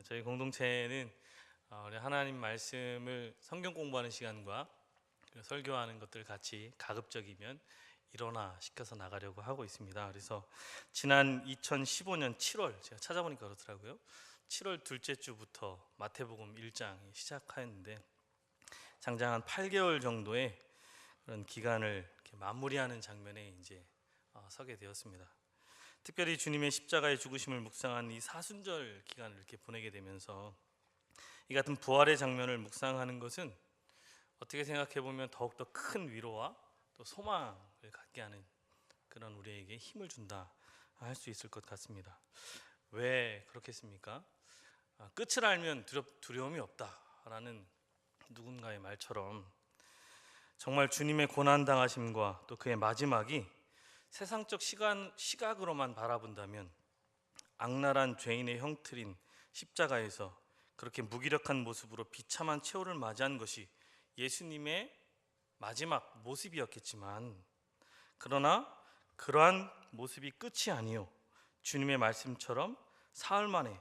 저희 공동체는 우리 하나님 말씀을 성경 공부하는 시간과 설교하는 것들 같이 가급적이면 일어나 시켜서 나가려고 하고 있습니다. 그래서 지난 2015년 7월 제가 찾아보니까 그렇더라고요. 7월 둘째 주부터 마태복음 1장이 시작하였는데 장장 한 8개월 정도의 그런 기간을 이렇게 마무리하는 장면에 이제 서게 되었습니다. 특별히 주님의 십자가의 죽으심을 묵상한 이 사순절 기간을 이렇게 보내게 되면서 이 같은 부활의 장면을 묵상하는 것은 어떻게 생각해 보면 더욱더 큰 위로와 또 소망을 갖게 하는 그런 우리에게 힘을 준다 할 수 있을 것 같습니다. 왜 그렇겠습니까? 끝을 알면 두려움이 없다라는 누군가의 말처럼 정말 주님의 고난 당하심과 또 그의 마지막이 세상적 시각으로만 바라본다면 악랄한 죄인의 형틀인 십자가에서 그렇게 무기력한 모습으로 비참한 최후를 맞이한 것이 예수님의 마지막 모습이었겠지만, 그러나 그러한 모습이 끝이 아니요 주님의 말씀처럼 사흘 만에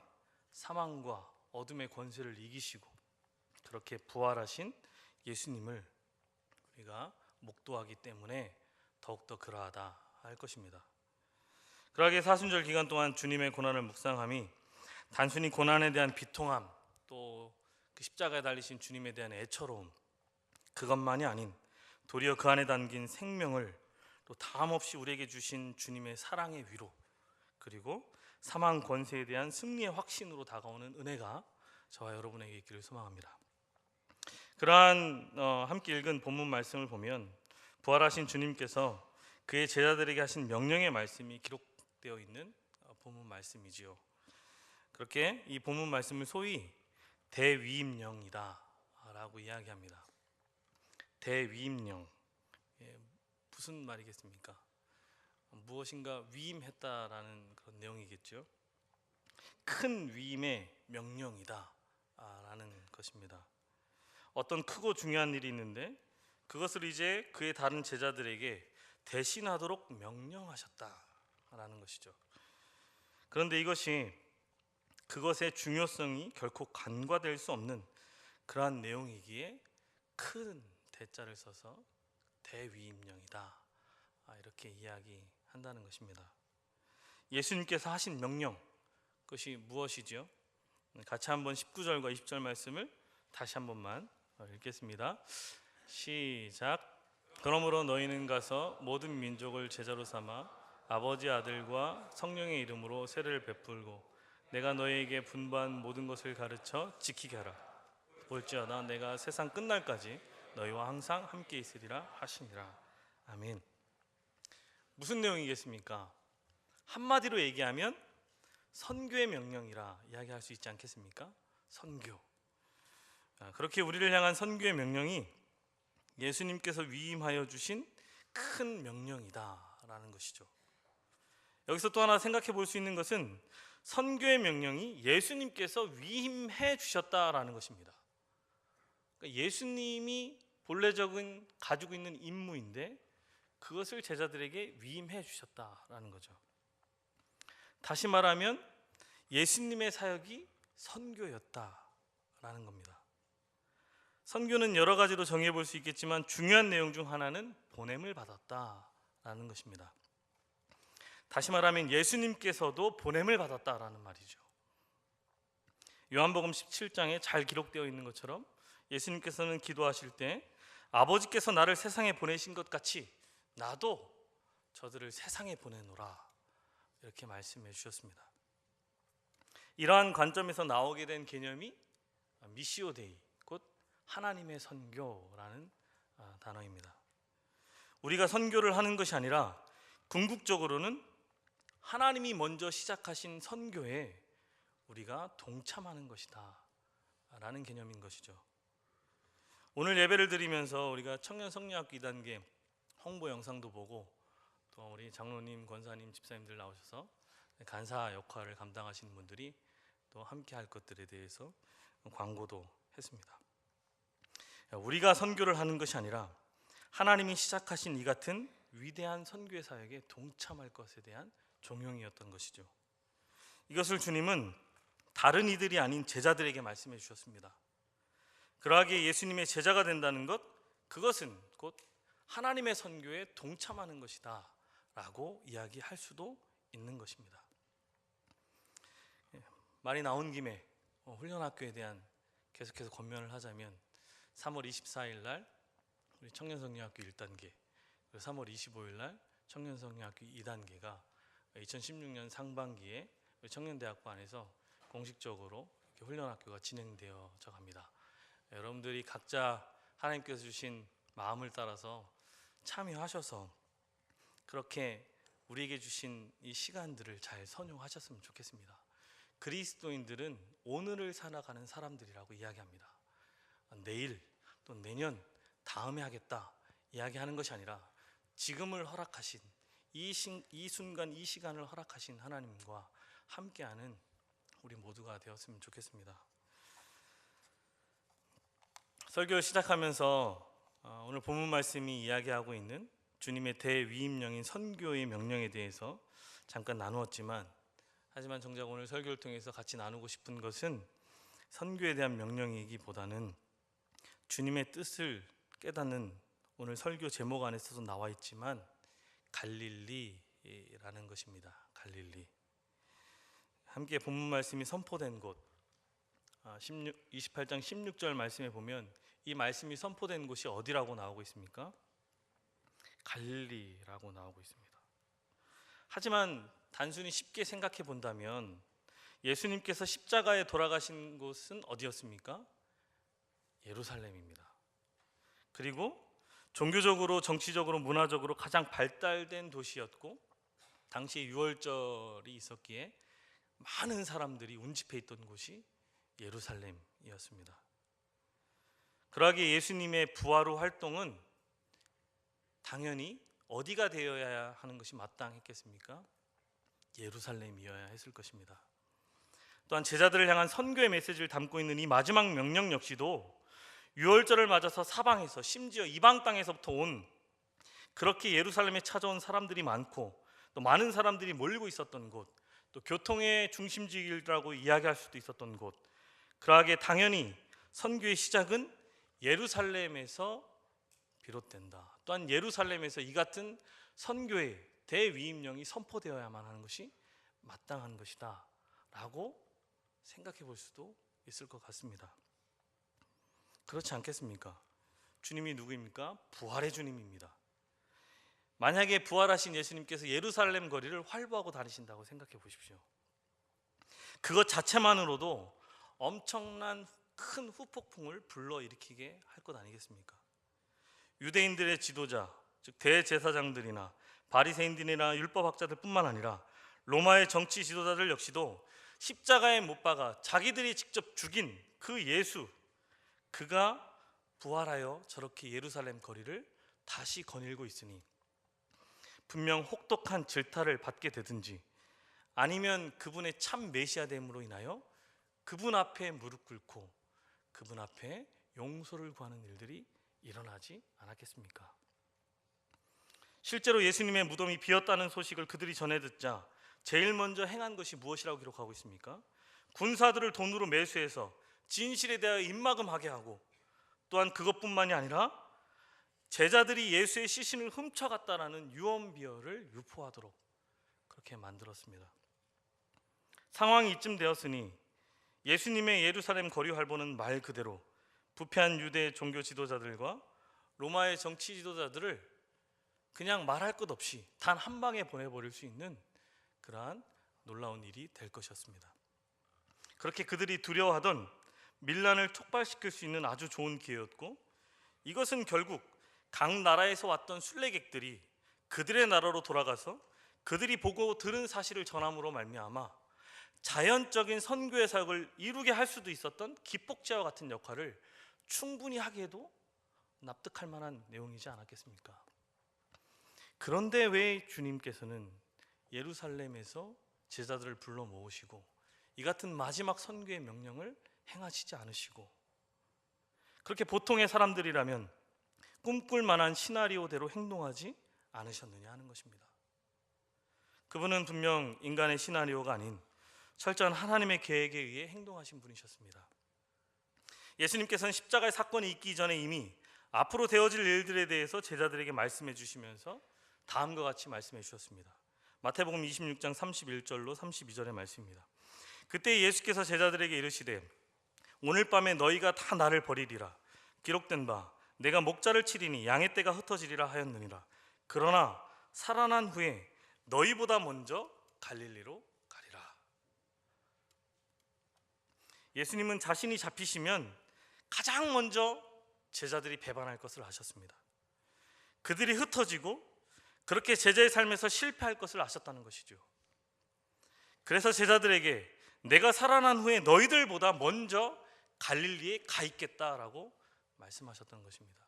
사망과 어둠의 권세를 이기시고 그렇게 부활하신 예수님을 우리가 목도하기 때문에 더욱더 그러하다 할 것입니다. 그러하게 사순절 기간 동안 주님의 고난을 묵상함이 단순히 고난에 대한 비통함, 또 그 십자가에 달리신 주님에 대한 애처로움, 그것만이 아닌 도리어 그 안에 담긴 생명을 또 다함없이 우리에게 주신 주님의 사랑의 위로, 그리고 사망 권세에 대한 승리의 확신으로 다가오는 은혜가 저와 여러분에게 있기를 소망합니다. 그러한 함께 읽은 본문 말씀을 보면 부활하신 주님께서 그의 제자들에게 하신 명령의 말씀이 기록되어 있는 본문 말씀이지요. 그렇게 이 본문 말씀을 소위 대위임령이다 라고 이야기합니다. 대위임령, 무슨 말이겠습니까? 무엇인가 위임했다라는 그런 내용이겠죠. 큰 위임의 명령이다 라는 것입니다. 어떤 크고 중요한 일이 있는데 그것을 이제 그의 다른 제자들에게 대신하도록 명령하셨다라는 것이죠. 그런데 이것이 그것의 중요성이 결코 간과될 수 없는 그러한 내용이기에 큰 대자를 써서 대위임령이다 이렇게 이야기한다는 것입니다. 예수님께서 하신 명령, 그것이 무엇이죠? 같이 한번 19절과 20절 말씀을 다시 한 번만 읽겠습니다. 시작. 그러므로 너희는 가서 모든 민족을 제자로 삼아 아버지, 아들과 성령의 이름으로 세례를 베풀고 내가 너희에게 분부한 모든 것을 가르쳐 지키게 하라. 볼지어다 내가 세상 끝날까지 너희와 항상 함께 있으리라 하시니라. 아멘. 무슨 내용이겠습니까? 한마디로 얘기하면 선교의 명령이라 이야기할 수 있지 않겠습니까? 선교. 그렇게 우리를 향한 선교의 명령이 예수님께서 위임하여 주신 큰 명령이다라는 것이죠. 여기서 또 하나 생각해 볼 수 있는 것은 선교의 명령이 예수님께서 위임해 주셨다라는 것입니다. 그러니까 예수님이 본래적인 가지고 있는 임무인데 그것을 제자들에게 위임해 주셨다라는 거죠. 다시 말하면 예수님의 사역이 선교였다라는 겁니다. 선교는 여러 가지로 정해 볼 수 있겠지만 중요한 내용 중 하나는 보냄을 받았다라는 것입니다. 다시 말하면 예수님께서도 보냄을 받았다라는 말이죠. 요한복음 17장에 잘 기록되어 있는 것처럼 예수님께서는 기도하실 때 아버지께서 나를 세상에 보내신 것 같이 나도 저들을 세상에 보내노라 이렇게 말씀해 주셨습니다. 이러한 관점에서 나오게 된 개념이 미시오 데이, 곧 하나님의 선교라는 단어입니다. 우리가 선교를 하는 것이 아니라 궁극적으로는 하나님이 먼저 시작하신 선교에 우리가 동참하는 것이다 라는 개념인 것이죠. 오늘 예배를 드리면서 우리가 청년 성리학교 2단계 홍보 영상도 보고 또 우리 장로님, 권사님, 집사님들 나오셔서 간사 역할을 감당하시는 분들이 또 함께 할 것들에 대해서 광고도 했습니다. 우리가 선교를 하는 것이 아니라 하나님이 시작하신 이 같은 위대한 선교의 사역에 동참할 것에 대한 종용이었던 것이죠. 이것을 주님은 다른 이들이 아닌 제자들에게 말씀해 주셨습니다. 그러하기에 예수님의 제자가 된다는 것, 그것은 곧 하나님의 선교에 동참하는 것이다 라고 이야기할 수도 있는 것입니다. 말이 나온 김에 훈련학교에 대한 계속해서 권면을 하자면 3월 24일 날 우리 청년성령학교 1단계, 그리고 3월 25일 날 청년성령학교 2단계가 2016년 상반기에 우리 청년대학부 안에서 공식적으로 훈련학교가 진행되어져 갑니다. 여러분들이 각자 하나님께서 주신 마음을 따라서 참여하셔서 그렇게 우리에게 주신 이 시간들을 잘 선용하셨으면 좋겠습니다. 그리스도인들은 오늘을 살아가는 사람들이라고 이야기합니다. 내일 또 내년 다음에 하겠다 이야기하는 것이 아니라 지금을 허락하신 이 순간 이 시간을 허락하신 하나님과 함께하는 우리 모두가 되었으면 좋겠습니다. 설교를 시작하면서 오늘 본문 말씀이 이야기하고 있는 주님의 대위임령인 선교의 명령에 대해서 잠깐 나누었지만, 하지만 정작 오늘 설교를 통해서 같이 나누고 싶은 것은 선교에 대한 명령이기보다는 주님의 뜻을 깨닫는, 오늘 설교 제목 안에서도 나와 있지만 갈릴리라는 것입니다. 갈릴리. 함께 본문 말씀이 선포된 곳 28장 16절 말씀에 보면 이 말씀이 선포된 곳이 어디라고 나오고 있습니까? 갈릴리라고 나오고 있습니다. 하지만 단순히 쉽게 생각해 본다면 예수님께서 십자가에 돌아가신 곳은 어디였습니까? 예루살렘입니다. 그리고 종교적으로, 정치적으로, 문화적으로 가장 발달된 도시였고 당시에 유월절이 있었기에 많은 사람들이 운집해 있던 곳이 예루살렘이었습니다. 그러기에 예수님의 부활 후 활동은 당연히 어디가 되어야 하는 것이 마땅했겠습니까? 예루살렘이어야 했을 것입니다. 또한 제자들을 향한 선교의 메시지를 담고 있는 이 마지막 명령 역시도 유월절을 맞아서 사방에서, 심지어 이방 땅에서부터 온, 그렇게 예루살렘에 찾아온 사람들이 많고 또 많은 사람들이 몰리고 있었던 곳, 또 교통의 중심지라고 이야기할 수도 있었던 곳, 그러하기에 당연히 선교의 시작은 예루살렘에서 비롯된다. 또한 예루살렘에서 이 같은 선교의 대위임령이 선포되어야만 하는 것이 마땅한 것이다 라고 생각해 볼 수도 있을 것 같습니다. 그렇지 않겠습니까? 주님이 누구입니까? 부활의 주님입니다. 만약에 부활하신 예수님께서 예루살렘 거리를 활보하고 다니신다고 생각해 보십시오. 그것 자체만으로도 엄청난 큰 후폭풍을 불러일으키게 할 것 아니겠습니까? 유대인들의 지도자, 즉 대제사장들이나 바리새인들이나 율법학자들 뿐만 아니라 로마의 정치 지도자들 역시도 십자가에 못 박아 자기들이 직접 죽인 그 예수, 그가 부활하여 저렇게 예루살렘 거리를 다시 거닐고 있으니 분명 혹독한 질타를 받게 되든지 아니면 그분의 참 메시아됨으로 인하여 그분 앞에 무릎 꿇고 그분 앞에 용서를 구하는 일들이 일어나지 않았겠습니까? 실제로 예수님의 무덤이 비었다는 소식을 그들이 전해 듣자 제일 먼저 행한 것이 무엇이라고 기록하고 있습니까? 군사들을 돈으로 매수해서 진실에 대하여 입막음하게 하고, 또한 그것뿐만이 아니라 제자들이 예수의 시신을 훔쳐갔다라는 유언비어를 유포하도록 그렇게 만들었습니다. 상황이 이쯤 되었으니 예수님의 예루살렘 거리 활보는 말 그대로 부패한 유대 종교 지도자들과 로마의 정치 지도자들을 그냥 말할 것 없이 단 한 방에 보내버릴 수 있는 그러한 놀라운 일이 될 것이었습니다. 그렇게 그들이 두려워하던 밀란을 촉발시킬 수 있는 아주 좋은 기회였고, 이것은 결국 각 나라에서 왔던 순례객들이 그들의 나라로 돌아가서 그들이 보고 들은 사실을 전함으로 말미암아 자연적인 선교의 사역을 이루게 할 수도 있었던 기폭제와 같은 역할을 충분히 하기에도 납득할 만한 내용이지 않았겠습니까? 그런데 왜 주님께서는 예루살렘에서 제자들을 불러 모으시고 이 같은 마지막 선교의 명령을 행하시지 않으시고 그렇게 보통의 사람들이라면 꿈꿀 만한 시나리오대로 행동하지 않으셨느냐 하는 것입니다. 그분은 분명 인간의 시나리오가 아닌 철저한 하나님의 계획에 의해 행동하신 분이셨습니다. 예수님께서는 십자가의 사건이 있기 전에 이미 앞으로 되어질 일들에 대해서 제자들에게 말씀해 주시면서 다음과 같이 말씀해 주셨습니다. 마태복음 26장 31절로 32절의 말씀입니다. 그때 예수께서 제자들에게 이르시되 오늘 밤에 너희가 다 나를 버리리라. 기록된 바 내가 목자를 치리니 양의 떼가 흩어지리라 하였느니라. 그러나 살아난 후에 너희보다 먼저 갈릴리로 가리라. 예수님은 자신이 잡히시면 가장 먼저 제자들이 배반할 것을 아셨습니다. 그들이 흩어지고 그렇게 제자의 삶에서 실패할 것을 아셨다는 것이죠. 그래서 제자들에게 내가 살아난 후에 너희들보다 먼저 갈릴리에 가 있겠다라고 말씀하셨던 것입니다.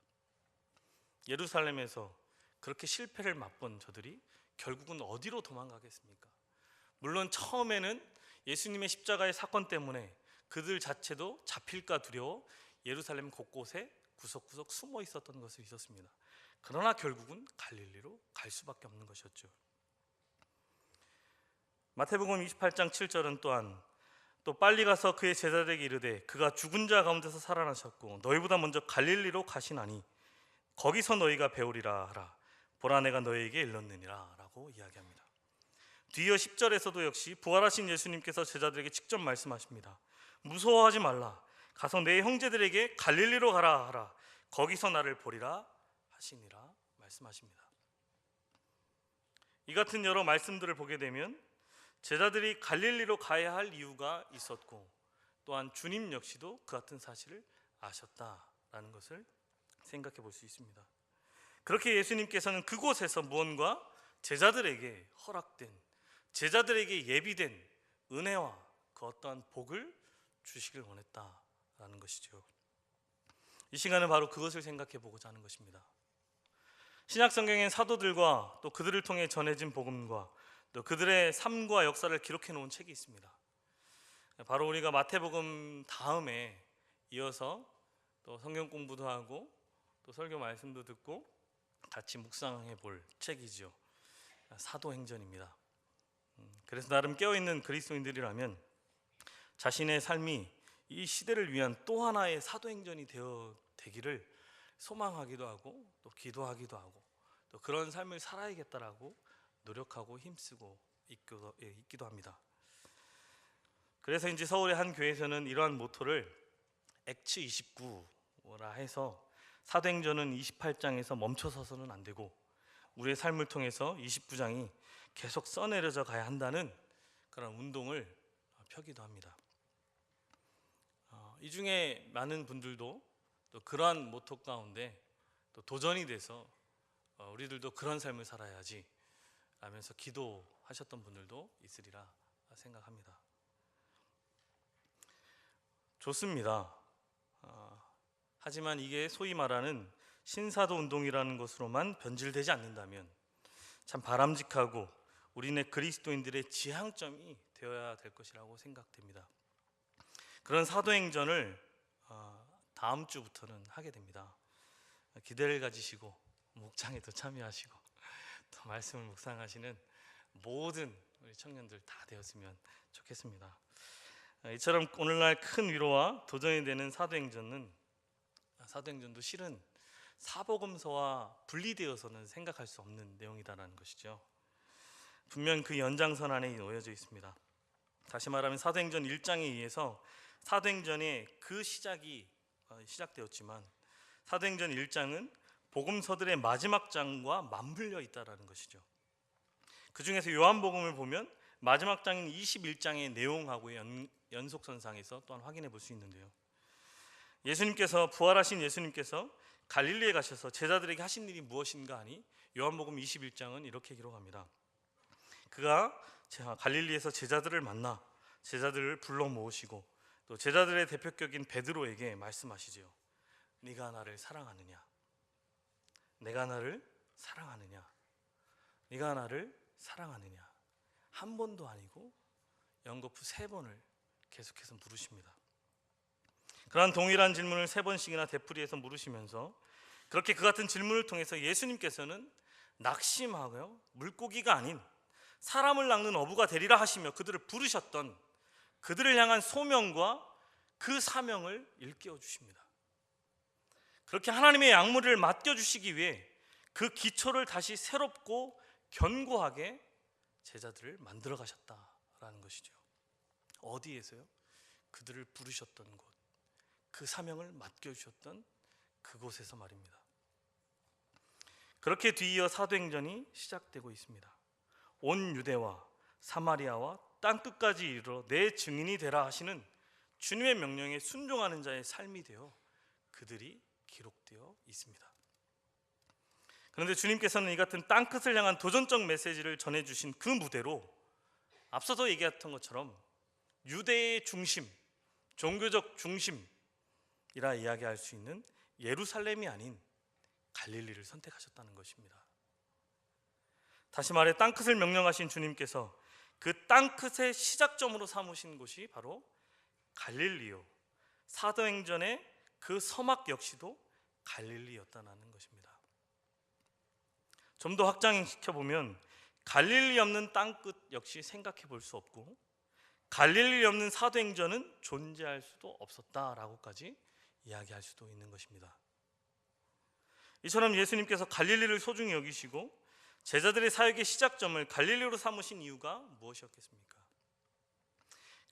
예루살렘에서 그렇게 실패를 맛본 저들이 결국은 어디로 도망가겠습니까? 물론 처음에는 예수님의 십자가의 사건 때문에 그들 자체도 잡힐까 두려워 예루살렘 곳곳에 구석구석 숨어 있었던 것이 있었습니다. 그러나 결국은 갈릴리로 갈 수밖에 없는 것이었죠. 마태복음 28장 7절은 또한 또 빨리 가서 그의 제자들에게 이르되 그가 죽은 자 가운데서 살아나셨고 너희보다 먼저 갈릴리로 가시나니 거기서 너희가 배우리라 하라. 보라 내가 너희에게 일렀느니라 라고 이야기합니다. 뒤이어 10절에서도 역시 부활하신 예수님께서 제자들에게 직접 말씀하십니다. 무서워하지 말라. 가서 내 형제들에게 갈릴리로 가라 하라. 거기서 나를 보리라 하시니라 말씀하십니다. 이 같은 여러 말씀들을 보게 되면 제자들이 갈릴리로 가야 할 이유가 있었고 또한 주님 역시도 그 같은 사실을 아셨다라는 것을 생각해 볼 수 있습니다. 그렇게 예수님께서는 그곳에서 무언가 제자들에게 허락된, 제자들에게 예비된 은혜와 그 어떠한 복을 주시길 원했다라는 것이죠. 이 시간은 바로 그것을 생각해 보고자 하는 것입니다. 신약 성경엔 사도들과 또 그들을 통해 전해진 복음과 또 그들의 삶과 역사를 기록해 놓은 책이 있습니다. 바로 우리가 마태복음 다음에 이어서 또 성경 공부도 하고 또 설교 말씀도 듣고 같이 묵상해 볼 책이죠. 사도행전입니다. 그래서 나름 깨어있는 그리스도인들이라면 자신의 삶이 이 시대를 위한 또 하나의 사도행전이 되기를 소망하기도 하고 또 기도하기도 하고 또 그런 삶을 살아야겠다라고 노력하고 힘쓰고 있기도 합니다. 그래서 이제 서울의 한 교회에서는 이러한 모토를 액츠 29라 해서 사도행전은 28장에서 멈춰서는 안 되고 우리의 삶을 통해서 29장이 계속 써내려져 가야 한다는 그런 운동을 펴기도 합니다. 이 중에 많은 분들도 또 그러한 모토 가운데 또 도전이 돼서 우리들도 그런 삶을 살아야지 라면서 기도하셨던 분들도 있으리라 생각합니다. 좋습니다. 하지만 이게 소위 말하는 신사도 운동이라는 것으로만 변질되지 않는다면 참 바람직하고 우리네 그리스도인들의 지향점이 되어야 될 것이라고 생각됩니다. 그런 사도행전을 다음 주부터는 하게 됩니다. 기대를 가지시고 목장에도 참여하시고 또 말씀을 묵상하시는 모든 우리 청년들 다 되었으면 좋겠습니다. 이처럼 오늘날 큰 위로와 도전이 되는 사도행전도 실은 사복음서와 분리되어서는 생각할 수 없는 내용이다라는 것이죠. 분명 그 연장선 안에 놓여져 있습니다. 다시 말하면 사도행전 1장에 의해서 사도행전의 그 시작되었지만 사도행전 1장은 복음서들의 마지막 장과 맞물려 있다라는 것이죠. 그 중에서 요한복음을 보면 마지막 장인 21장의 내용하고의 연속선상에서 또한 확인해 볼 수 있는데요. 부활하신 예수님께서 갈릴리에 가셔서 제자들에게 하신 일이 무엇인가 하니 요한복음 21장은 이렇게 기록합니다. 그가 갈릴리에서 제자들을 만나 제자들을 불러 모으시고 또 제자들의 대표격인 베드로에게 말씀하시지요. 네가 나를 사랑하느냐? 내가 나를 사랑하느냐? 네가 나를 사랑하느냐? 한 번도 아니고 연거푸 3번을 계속해서 물으십니다. 그러한 동일한 질문을 3번씩이나 되풀이해서 물으시면서 그렇게 그 같은 질문을 통해서 예수님께서는 낙심하고요 물고기가 아닌 사람을 낚는 어부가 되리라 하시며 그들을 부르셨던 그들을 향한 소명과 그 사명을 일깨워 주십니다. 그렇게 하나님의 양무리를 맡겨주시기 위해 그 기초를 다시 새롭고 견고하게 제자들을 만들어 가셨다라는 것이죠. 어디에서요? 그들을 부르셨던 곳, 그 사명을 맡겨주셨던 그곳에서 말입니다. 그렇게 뒤이어 사도행전이 시작되고 있습니다. 온 유대와 사마리아와 땅끝까지 이르러 내 증인이 되라 하시는 주님의 명령에 순종하는 자의 삶이 되어 그들이 기록되어 있습니다. 그런데 주님께서는 이 같은 땅끝을 향한 도전적 메시지를 전해주신 그 무대로 앞서도 얘기했던 것처럼 유대의 중심, 종교적 중심이라 이야기할 수 있는 예루살렘이 아닌 갈릴리를 선택하셨다는 것입니다. 다시 말해 땅끝을 명령하신 주님께서 그 땅끝의 시작점으로 삼으신 곳이 바로 갈릴리요, 사도행전의 그 서막 역시도 갈릴리였다는 것입니다. 좀 더 확장시켜보면 갈릴리 없는 땅끝 역시 생각해 볼 수 없고 갈릴리 없는 사도행전은 존재할 수도 없었다라고까지 이야기할 수도 있는 것입니다. 이처럼 예수님께서 갈릴리를 소중히 여기시고 제자들의 사역의 시작점을 갈릴리로 삼으신 이유가 무엇이었겠습니까?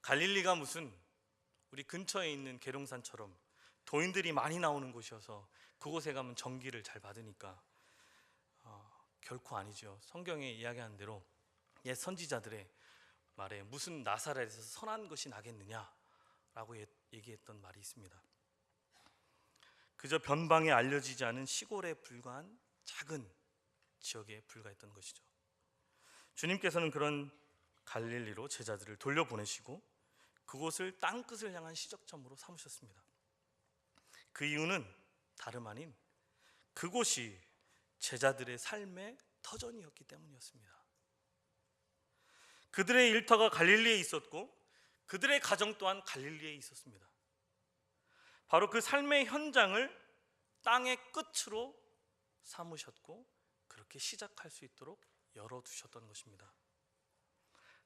갈릴리가 무슨 우리 근처에 있는 계룡산처럼 도인들이 많이 나오는 곳이어서 그곳에 가면 전기를 잘 받으니까 결코 아니죠. 성경에 이야기하는 대로 옛 선지자들의 말에 무슨 나사렛에서 선한 것이 나겠느냐라고 얘기했던 말이 있습니다. 그저 변방에 알려지지 않은 시골에 불과한 작은 지역에 불과했던 것이죠. 주님께서는 그런 갈릴리로 제자들을 돌려보내시고 그곳을 땅끝을 향한 시작점으로 삼으셨습니다. 그 이유는 다름 아닌 그곳이 제자들의 삶의 터전이었기 때문이었습니다. 그들의 일터가 갈릴리에 있었고 그들의 가정 또한 갈릴리에 있었습니다. 바로 그 삶의 현장을 땅의 끝으로 삼으셨고 그렇게 시작할 수 있도록 열어두셨던 것입니다.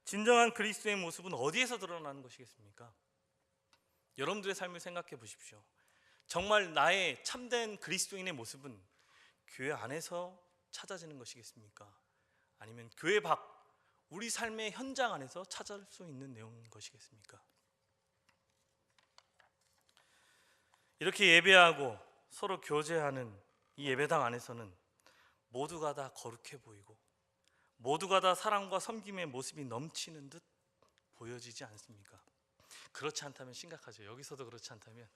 진정한 그리스도의 모습은 어디에서 드러나는 것이겠습니까? 여러분들의 삶을 생각해 보십시오. 정말 나의 참된 그리스도인의 모습은 교회 안에서 찾아지는 것이겠습니까? 아니면 교회 밖 우리 삶의 현장 안에서 찾을 수 있는 내용인 것이겠습니까? 이렇게 예배하고 서로 교제하는 이 예배당 안에서는 모두가 다 거룩해 보이고 모두가 다 사랑과 섬김의 모습이 넘치는 듯 보여지지 않습니까? 그렇지 않다면 심각하죠. 여기서도 그렇지 않다면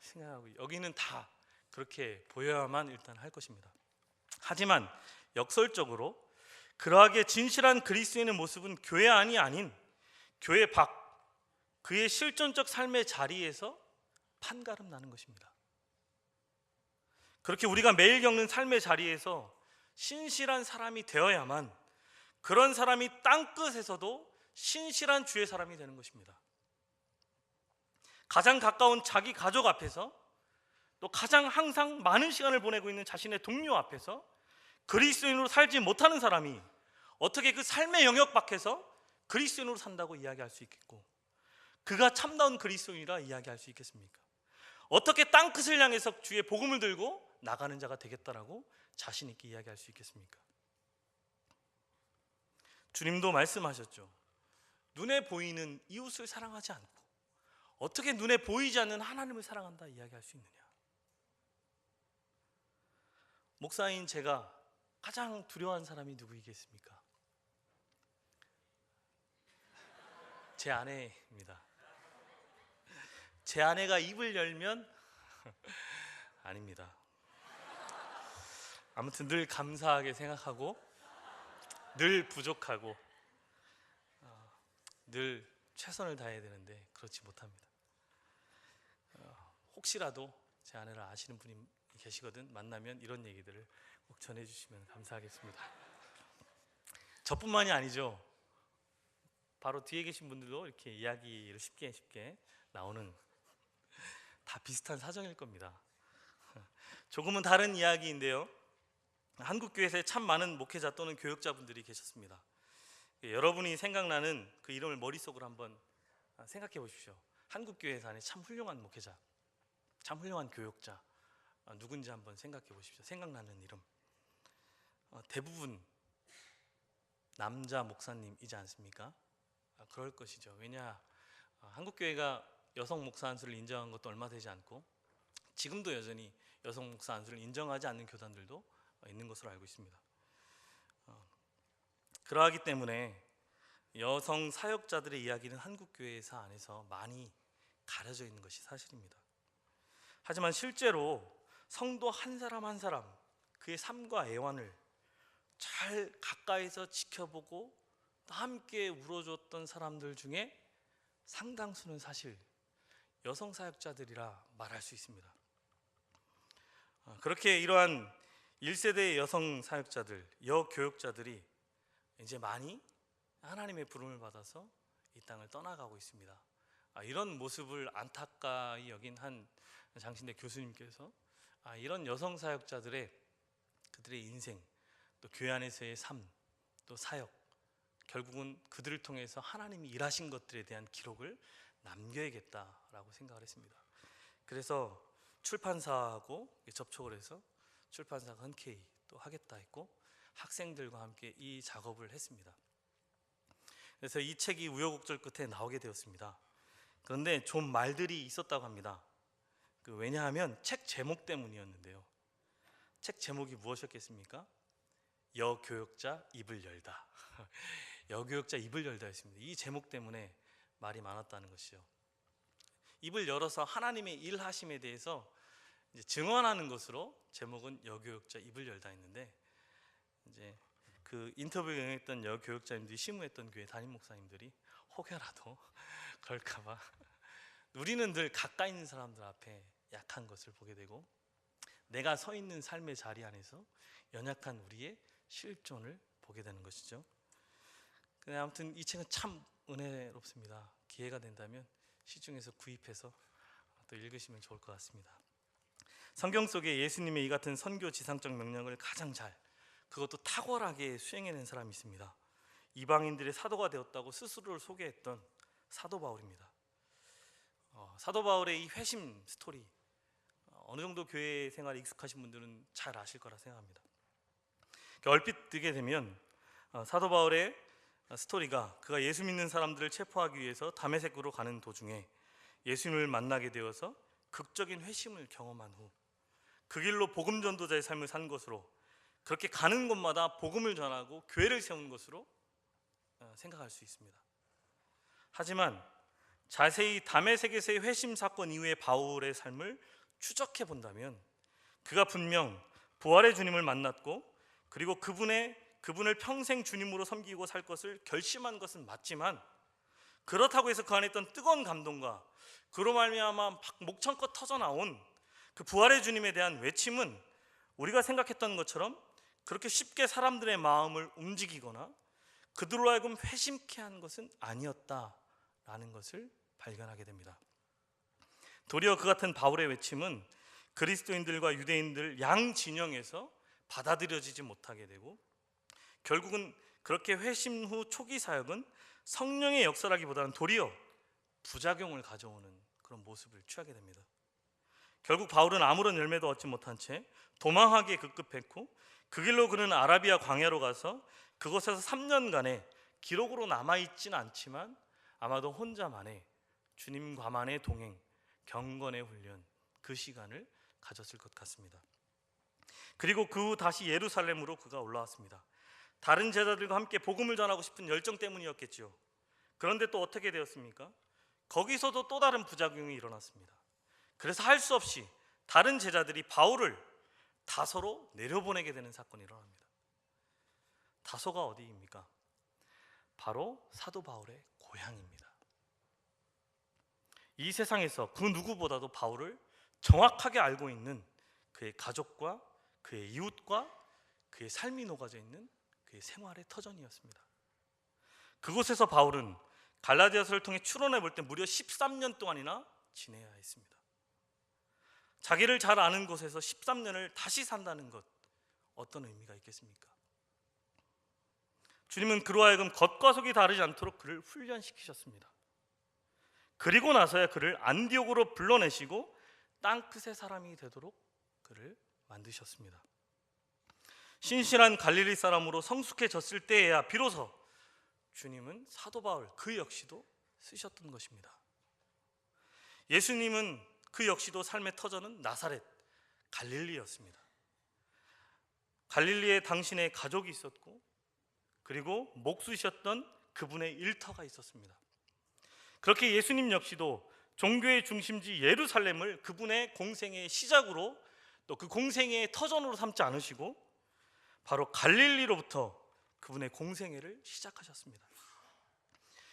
생각하고 여기는 다 그렇게 보여야만 일단 할 것입니다. 하지만 역설적으로 그러하게 진실한 그리스도인의 모습은 교회 안이 아닌 교회 밖 그의 실존적 삶의 자리에서 판가름 나는 것입니다. 그렇게 우리가 매일 겪는 삶의 자리에서 신실한 사람이 되어야만 그런 사람이 땅끝에서도 신실한 주의 사람이 되는 것입니다. 가장 가까운 자기 가족 앞에서 또 가장 항상 많은 시간을 보내고 있는 자신의 동료 앞에서 그리스도인으로 살지 못하는 사람이 어떻게 그 삶의 영역 밖에서 그리스도인으로 산다고 이야기할 수 있겠고 그가 참다운 그리스도인이라 이야기할 수 있겠습니까? 어떻게 땅끝을 향해서 주의 복음을 들고 나가는 자가 되겠다라고 자신 있게 이야기할 수 있겠습니까? 주님도 말씀하셨죠. 눈에 보이는 이웃을 사랑하지 않고 어떻게 눈에 보이지 않는 하나님을 사랑한다 이야기할 수 있느냐? 목사인 제가 가장 두려워하는 사람이 누구이겠습니까? 제 아내입니다. 제 아내가 입을 열면 아닙니다. 아무튼 늘 감사하게 생각하고 늘 부족하고 늘 최선을 다해야 되는데 그렇지 못합니다. 혹시라도 제 아내를 아시는 분이 계시거든 만나면 이런 얘기들을 꼭 전해주시면 감사하겠습니다. 저뿐만이 아니죠. 바로 뒤에 계신 분들도 이렇게 이야기를 쉽게 나오는 다 비슷한 사정일 겁니다. 조금은 다른 이야기인데요. 한국 교회에 참 많은 목회자 또는 교육자분들이 계셨습니다. 여러분이 생각나는 그 이름을 머릿속으로 한번 생각해 보십시오. 한국 교회 안에 참 훌륭한 목회자, 참 훌륭한 교역자 누군지 한번 생각해 보십시오. 생각나는 이름 대부분 남자 목사님이지 않습니까? 그럴 것이죠. 왜냐 한국 교회가 여성 목사 안수를 인정한 것도 얼마 되지 않고 지금도 여전히 여성 목사 안수를 인정하지 않는 교단들도 있는 것으로 알고 있습니다. 그러하기 때문에 여성 사역자들의 이야기는 한국 교회사 안에서 많이 가려져 있는 것이 사실입니다. 하지만 실제로 성도 한 사람 한 사람 그의 삶과 애환을 잘 가까이서 지켜보고 함께 울어줬던 사람들 중에 상당수는 사실 여성 사역자들이라 말할 수 있습니다. 그렇게 이러한 1세대의 여성 사역자들, 여교역자들이 이제 많이 하나님의 부름을 받아서 이 땅을 떠나가고 있습니다. 이런 모습을 안타까이 여긴 한 장신대 교수님께서 이런 여성 사역자들의 그들의 인생, 또 교회 안에서의 삶, 또 사역, 결국은 그들을 통해서 하나님이 일하신 것들에 대한 기록을 남겨야겠다라고 생각을 했습니다. 그래서 출판사하고 접촉을 해서 출판사가 흔쾌히 또 하겠다 했고 학생들과 함께 이 작업을 했습니다. 그래서 이 책이 우여곡절 끝에 나오게 되었습니다. 그런데 좀 말들이 있었다고 합니다. 왜냐하면 책 제목 때문이었는데요. 책 제목이 무엇이었겠습니까? 여교역자 입을 열다. 여교역자 입을 열다였습니다. 이 제목 때문에 말이 많았다는 것이요. 입을 열어서 하나님의 일하심에 대해서 이제 증언하는 것으로 제목은 여교역자 입을 열다 했는데 이제 그 인터뷰에 응했던 여교역자님들이 심우했던 교회 담임 목사님들이 혹여라도 그럴까봐 우리는 늘 가까이 있는 사람들 앞에 약한 것을 보게 되고 내가 서 있는 삶의 자리 안에서 연약한 우리의 실존을 보게 되는 것이죠. 근데 아무튼 이 책은 참 은혜롭습니다. 기회가 된다면 시중에서 구입해서 또 읽으시면 좋을 것 같습니다. 성경 속에 예수님의 이 같은 선교 지상적 명령을 가장 잘 그것도 탁월하게 수행해낸 사람이 있습니다. 이방인들의 사도가 되었다고 스스로를 소개했던 사도 바울입니다. 사도 바울의 이 회심 스토리 어느 정도 교회 생활에 익숙하신 분들은 잘 아실 거라 생각합니다. 얼핏 듣게 되면 사도 바울의 스토리가 그가 예수 믿는 사람들을 체포하기 위해서 다메섹으로 가는 도중에 예수님을 만나게 되어서 극적인 회심을 경험한 후 그 길로 복음 전도자의 삶을 산 것으로 그렇게 가는 곳마다 복음을 전하고 교회를 세운 것으로 생각할 수 있습니다. 하지만 자세히 다메섹에서의 회심 사건 이후의 바울의 삶을 추적해 본다면 그가 분명 부활의 주님을 만났고 그리고 그분을 평생 주님으로 섬기고 살 것을 결심한 것은 맞지만 그렇다고 해서 그 안에 있던 뜨거운 감동과 그로 말미암아 목청껏 터져나온 그 부활의 주님에 대한 외침은 우리가 생각했던 것처럼 그렇게 쉽게 사람들의 마음을 움직이거나 그들로 하여금 회심케 한 것은 아니었다라는 것을 발견하게 됩니다. 도리어 그 같은 바울의 외침은 그리스도인들과 유대인들 양 진영에서 받아들여지지 못하게 되고 결국은 그렇게 회심 후 초기 사역은 성령의 역사라기보다는 도리어 부작용을 가져오는 그런 모습을 취하게 됩니다. 결국 바울은 아무런 열매도 얻지 못한 채 도망하기에 급급했고 그 길로 그는 아라비아 광야로 가서 그곳에서 3년간의 기록으로 남아있지는 않지만 아마도 혼자만의 주님과만의 동행, 경건의 훈련 그 시간을 가졌을 것 같습니다. 그리고 그 후 다시 예루살렘으로 그가 올라왔습니다. 다른 제자들과 함께 복음을 전하고 싶은 열정 때문이었겠죠. 그런데 또 어떻게 되었습니까? 거기서도 또 다른 부작용이 일어났습니다. 그래서 할 수 없이 다른 제자들이 바울을 다소로 내려보내게 되는 사건이 일어납니다. 다소가 어디입니까? 바로 사도 바울의 고향입니다. 이 세상에서 그 누구보다도 바울을 정확하게 알고 있는 그의 가족과 그의 이웃과 그의 삶이 녹아져 있는 그의 생활의 터전이었습니다. 그곳에서 바울은 갈라디아서를 통해 추론해 볼 때 무려 13년 동안이나 지내야 했습니다. 자기를 잘 아는 곳에서 13년을 다시 산다는 것 어떤 의미가 있겠습니까? 주님은 그로 하여금 겉과 속이 다르지 않도록 그를 훈련시키셨습니다. 그리고 나서야 그를 안디옥으로 불러내시고 땅끝의 사람이 되도록 그를 만드셨습니다. 신실한 갈릴리 사람으로 성숙해졌을 때에야 비로소 주님은 사도 바울 그 역시도 쓰셨던 것입니다. 예수님은 그 역시도 삶의 터전은 나사렛 갈릴리였습니다. 갈릴리에 당신의 가족이 있었고 그리고 목수셨던 그분의 일터가 있었습니다. 그렇게 예수님 역시도 종교의 중심지 예루살렘을 그분의 공생의 시작으로 또 그 공생의 터전으로 삼지 않으시고 바로 갈릴리로부터 그분의 공생애를 시작하셨습니다.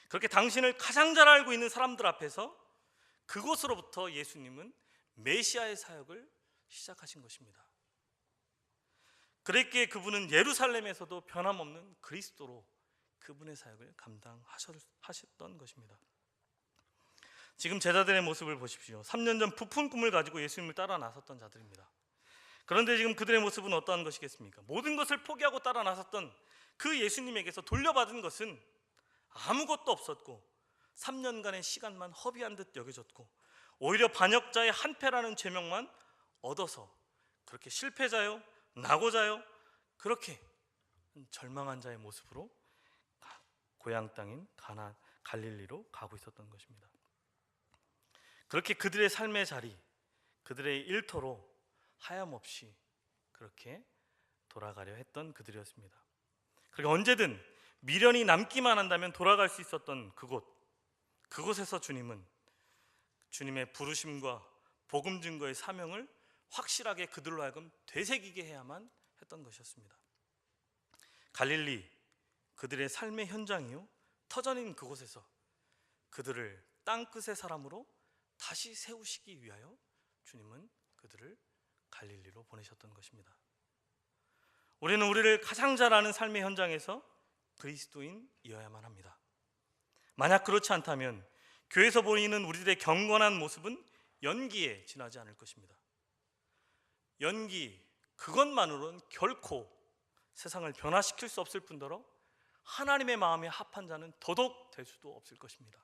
그렇게 당신을 가장 잘 알고 있는 사람들 앞에서 그곳으로부터 예수님은 메시아의 사역을 시작하신 것입니다. 그랬기에 그분은 예루살렘에서도 변함없는 그리스도로 그분의 사역을 감당하셨던 것입니다. 지금 제자들의 모습을 보십시오. 3년 전 부푼 꿈을 가지고 예수님을 따라 나섰던 자들입니다. 그런데 지금 그들의 모습은 어떠한 것이겠습니까? 모든 것을 포기하고 따라 나섰던 그 예수님에게서 돌려받은 것은 아무것도 없었고 3년간의 시간만 허비한 듯 여겨졌고 오히려 반역자의 한패라는 제명만 얻어서 그렇게 실패자요, 낙오자요, 그렇게 절망한 자의 모습으로 고향 땅인 갈릴리로 가고 있었던 것입니다. 그렇게 그들의 삶의 자리, 그들의 일터로 하염없이 그렇게 돌아가려 했던 그들이었습니다. 그리고 언제든 미련이 남기만 한다면 돌아갈 수 있었던 그곳에서 주님은 주님의 부르심과 복음 증거의 사명을 확실하게 그들로 하여금 되새기게 해야만 했던 것이었습니다. 갈릴리, 그들의 삶의 현장이요 터전인 그곳에서 그들을 땅끝의 사람으로 다시 세우시기 위하여 주님은 그들을 갈릴리로 보내셨던 것입니다. 우리는 우리를 가장 잘 아는 삶의 현장에서 그리스도인이어야만 합니다. 만약 그렇지 않다면 교회에서 보이는 우리들의 경건한 모습은 연기에 지나지 않을 것입니다. 연기, 그것만으로는 결코 세상을 변화시킬 수 없을 뿐더러 하나님의 마음에 합한 자는 더더욱 될 수도 없을 것입니다.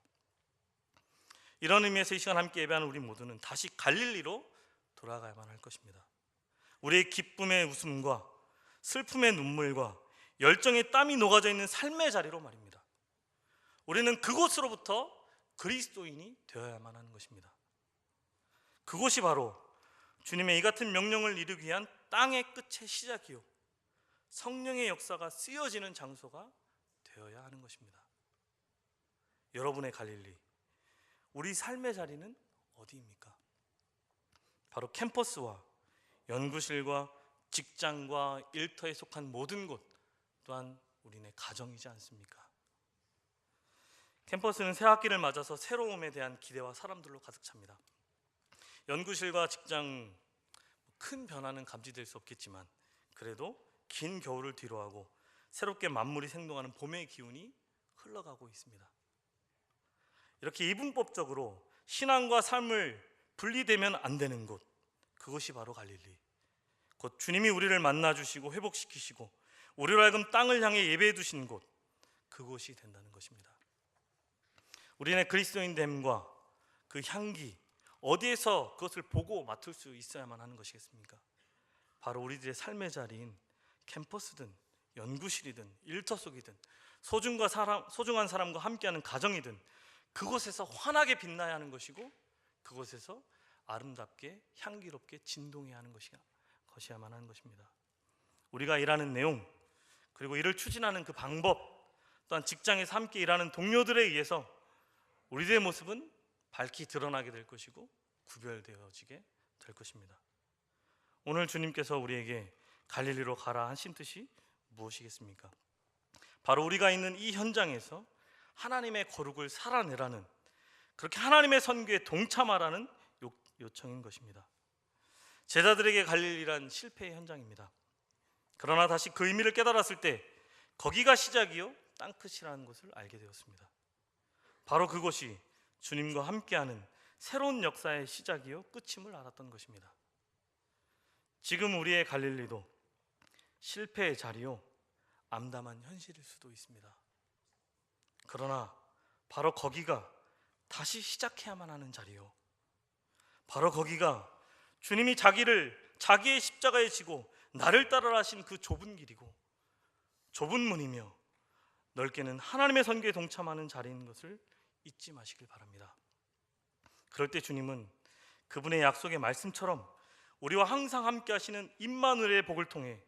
이런 의미에서 이 시간 함께 예배하는 우리 모두는 다시 갈릴리로 돌아가야만 할 것입니다. 우리의 기쁨의 웃음과 슬픔의 눈물과 열정의 땀이 녹아져 있는 삶의 자리로 말입니다. 우리는 그곳으로부터 그리스도인이 되어야만 하는 것입니다. 그곳이 바로 주님의 이 같은 명령을 이루기 위한 땅의 끝의 시작이요 성령의 역사가 쓰여지는 장소가 되어야 하는 것입니다. 여러분의 갈릴리, 우리 삶의 자리는 어디입니까? 바로 캠퍼스와 연구실과 직장과 일터에 속한 모든 곳, 또한 우리네 가정이지 않습니까? 캠퍼스는 새 학기를 맞아서 새로움에 대한 기대와 사람들로 가득 찹니다. 연구실과 직장, 큰 변화는 감지될 수 없겠지만 그래도 긴 겨울을 뒤로하고 새롭게 만물이 생동하는 봄의 기운이 흘러가고 있습니다. 이렇게 이분법적으로 신앙과 삶을 분리되면 안 되는 곳, 그것이 바로 갈릴리. 곧 주님이 우리를 만나주시고 회복시키시고 우리로 하여금 땅을 향해 예배해 두신 곳, 그곳이 된다는 것입니다. 우리네 그리스도인됨과 그 향기, 어디에서 그것을 보고 맡을 수 있어야만 하는 것이겠습니까? 바로 우리들의 삶의 자리인 캠퍼스든 연구실이든 일터 속이든 소중한 사람과 함께하는 가정이든 그곳에서 환하게 빛나야 하는 것이고 그곳에서 아름답게 향기롭게 진동해야 하는 것이야만 하는 것입니다. 우리가 일하는 내용, 그리고 이를 추진하는 그 방법, 또한 직장에서 함께 일하는 동료들에 의해서 우리들의 모습은 밝히 드러나게 될 것이고 구별되어지게 될 것입니다. 오늘 주님께서 우리에게 갈릴리로 가라 하신 뜻이 무엇이겠습니까? 바로 우리가 있는 이 현장에서 하나님의 거룩을 살아내라는, 그렇게 하나님의 선교에 동참하라는 요청인 것입니다. 제자들에게 갈릴리란 실패의 현장입니다. 그러나 다시 그 의미를 깨달았을 때 거기가 시작이요 땅끝이라는 것을 알게 되었습니다. 바로 그것이 주님과 함께하는 새로운 역사의 시작이요 끝임을 알았던 것입니다. 지금 우리의 갈릴리도 실패의 자리요 암담한 현실일 수도 있습니다. 그러나 바로 거기가 다시 시작해야만 하는 자리요. 바로 거기가 주님이 자기의 십자가에 지고 나를 따르라 하신 그 좁은 길이고 좁은 문이며 넓게는 하나님의 선교에 동참하는 자리인 것을 잊지 마시길 바랍니다. 그럴 때 주님은 그분의 약속의 말씀처럼 우리와 항상 함께 하시는 임마누엘의 복을 통해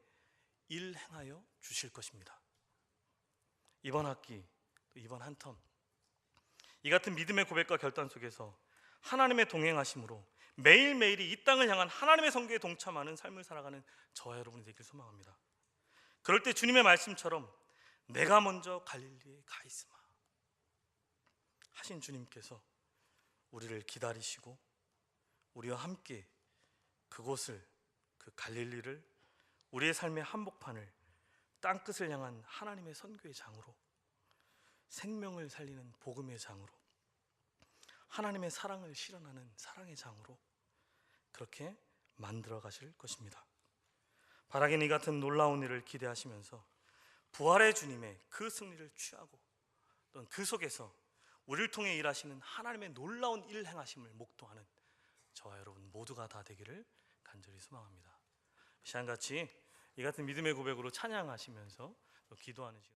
일 행하여 주실 것입니다. 이번 학기, 이번 한 텀, 이 같은 믿음의 고백과 결단 속에서 하나님의 동행하심으로 매일매일이 이 땅을 향한 하나님의 선교에 동참하는 삶을 살아가는 저와 여러분이 되길 소망합니다. 그럴 때 주님의 말씀처럼 내가 먼저 갈릴리에 가 있으마 하신 주님께서 우리를 기다리시고 우리와 함께 그곳을, 그 갈릴리를, 우리의 삶의 한복판을 땅끝을 향한 하나님의 선교의 장으로, 생명을 살리는 복음의 장으로, 하나님의 사랑을 실현하는 사랑의 장으로 그렇게 만들어 가실 것입니다. 바라긴 이 같은 놀라운 일을 기대하시면서 부활의 주님의 그 승리를 취하고 또는 그 속에서 우리를 통해 일하시는 하나님의 놀라운 일 행하심을 목도하는 저와 여러분 모두가 다 되기를 간절히 소망합니다. 시간같이 이 같은 믿음의 고백으로 찬양하시면서 기도하는 시간.